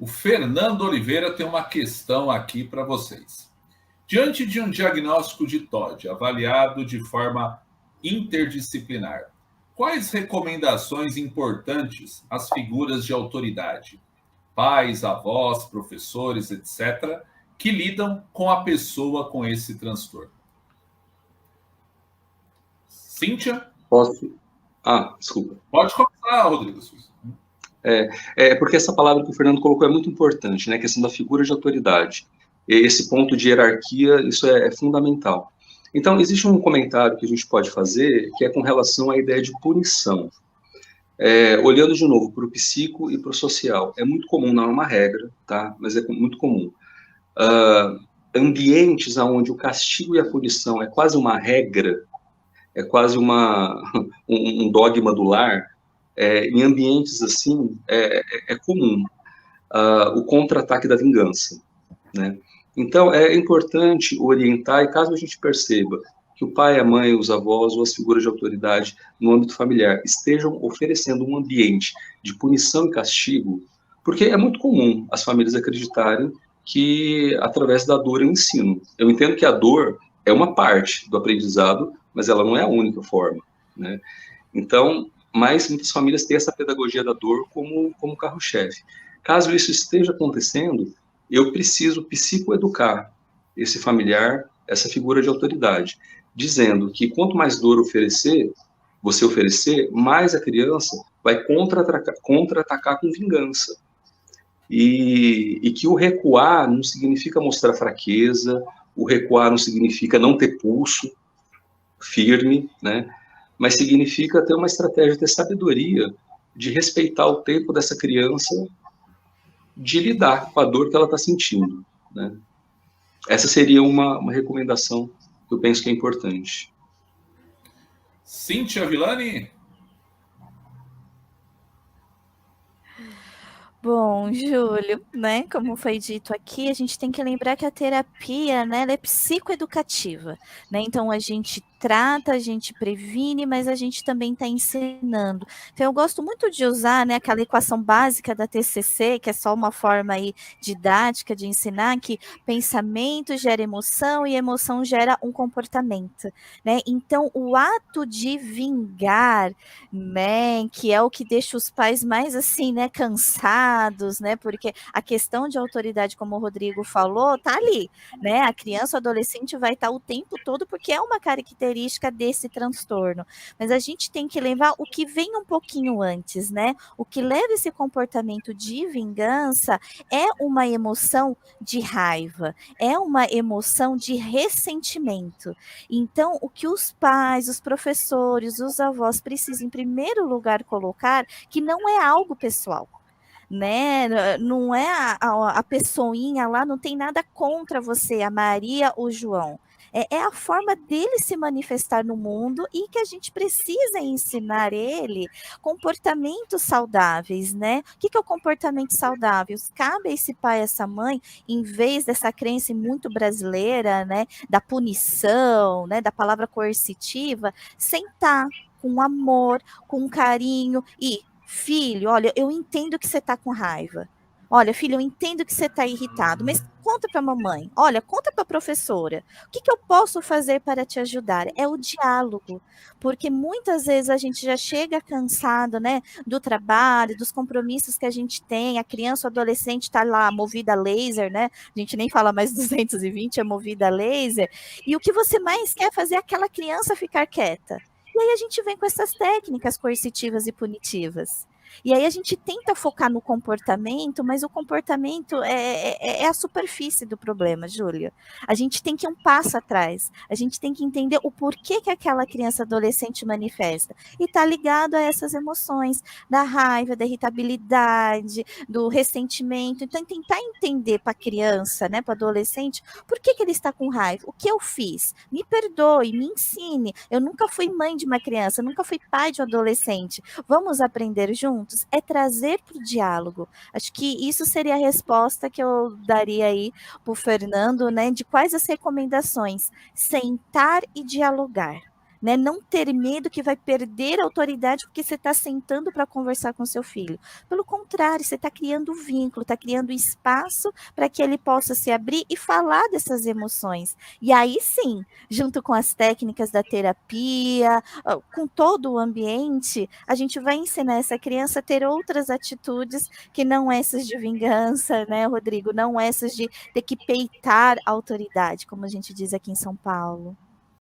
O Fernando Oliveira tem uma questão aqui para vocês. Diante de um diagnóstico de TOD avaliado de forma interdisciplinar, quais recomendações importantes às figuras de autoridade, pais, avós, professores, etc., que lidam com a pessoa com esse transtorno? Cíntia? Posso? Desculpa. Pode começar, Rodrigo. Porque essa palavra que o Fernando colocou é muito importante, né? A questão da figura de autoridade. Esse ponto de hierarquia, isso é fundamental. Então, existe um comentário que a gente pode fazer, que é com relação à ideia de punição. Olhando de novo para o psico e para o social, é muito comum, não é uma regra, tá? Mas é muito comum. Ambientes onde o castigo e a punição é quase uma regra, é quase um dogma do lar, em ambientes assim, é comum o contra-ataque da vingança, né? Então, é importante orientar, e caso a gente perceba que o pai, a mãe, os avós ou as figuras de autoridade no âmbito familiar estejam oferecendo um ambiente de punição e castigo, porque é muito comum as famílias acreditarem que, através da dor, eu ensino. Eu entendo que a dor é uma parte do aprendizado, mas ela não é a única forma, né? Então, mas muitas famílias têm essa pedagogia da dor como carro-chefe. Caso isso esteja acontecendo, eu preciso psicoeducar esse familiar, essa figura de autoridade, dizendo que quanto mais dor você oferecer, mais a criança vai contra-atacar com vingança. E que o recuar não significa mostrar fraqueza, o recuar não significa não ter pulso firme, né? Mas significa ter uma estratégia, ter sabedoria de respeitar o tempo dessa criança, de lidar com a dor que ela está sentindo, né? Essa seria uma recomendação que eu penso que é importante. Cíntia Villani? Bom, Júlio, né, como foi dito aqui, a gente tem que lembrar que a terapia, né, ela é psicoeducativa, né? Então a gente trata, a gente previne, mas a gente também está ensinando. Então eu gosto muito de usar, né, aquela equação básica da TCC, que é só uma forma aí didática de ensinar que pensamento gera emoção e emoção gera um comportamento, né? Então o ato de vingar, né, que é o que deixa os pais mais assim, né, cansados, né, porque a questão de autoridade, como o Rodrigo falou, tá ali, né, a criança ou adolescente vai estar o tempo todo, porque é uma característica desse transtorno, mas a gente tem que levar o que vem um pouquinho antes, né, o que leva esse comportamento de vingança é uma emoção de raiva, é uma emoção de ressentimento. Então, o que os pais, os professores, os avós precisam, em primeiro lugar, colocar que não é algo pessoal, né? Não é a pessoinha lá, não tem nada contra você, a Maria ou o João. É a forma dele se manifestar no mundo e que a gente precisa ensinar ele comportamentos saudáveis, né? O que é o comportamento saudável? Cabe a esse pai, a essa mãe, em vez dessa crença muito brasileira, né, da punição, né, da palavra coercitiva, sentar com amor, com carinho e filho, olha, eu entendo que você está com raiva. Olha, filho, eu entendo que você está irritado, mas conta para a mamãe. Olha, conta para a professora. O que eu posso fazer para te ajudar? É o diálogo, porque muitas vezes a gente já chega cansado, né, do trabalho, dos compromissos que a gente tem. A criança ou adolescente está lá movida a laser, né? A gente nem fala mais 220, é movida a laser. E o que você mais quer fazer é aquela criança ficar quieta. E aí a gente vem com essas técnicas coercitivas e punitivas. E aí a gente tenta focar no comportamento, mas o comportamento é a superfície do problema, Júlia. A gente tem que ir um passo atrás. A gente tem que entender o porquê que aquela criança adolescente manifesta. E está ligado a essas emoções, da raiva, da irritabilidade, do ressentimento. Então, tentar entender para a criança, né, para o adolescente, por que ele está com raiva? O que eu fiz? Me perdoe, me ensine. Eu nunca fui mãe de uma criança, nunca fui pai de um adolescente. Vamos aprender juntos? É trazer para o diálogo. Acho que isso seria a resposta que eu daria aí para o Fernando, né? De quais as recomendações? Sentar e dialogar. né? Não ter medo que vai perder a autoridade porque você está sentando para conversar com seu filho. Pelo contrário, você está criando vínculo, está criando espaço para que ele possa se abrir e falar dessas emoções. E aí sim, junto com as técnicas da terapia, com todo o ambiente, a gente vai ensinar essa criança a ter outras atitudes que não essas de vingança, né, Rodrigo? Não essas de ter que peitar a autoridade, como a gente diz aqui em São Paulo.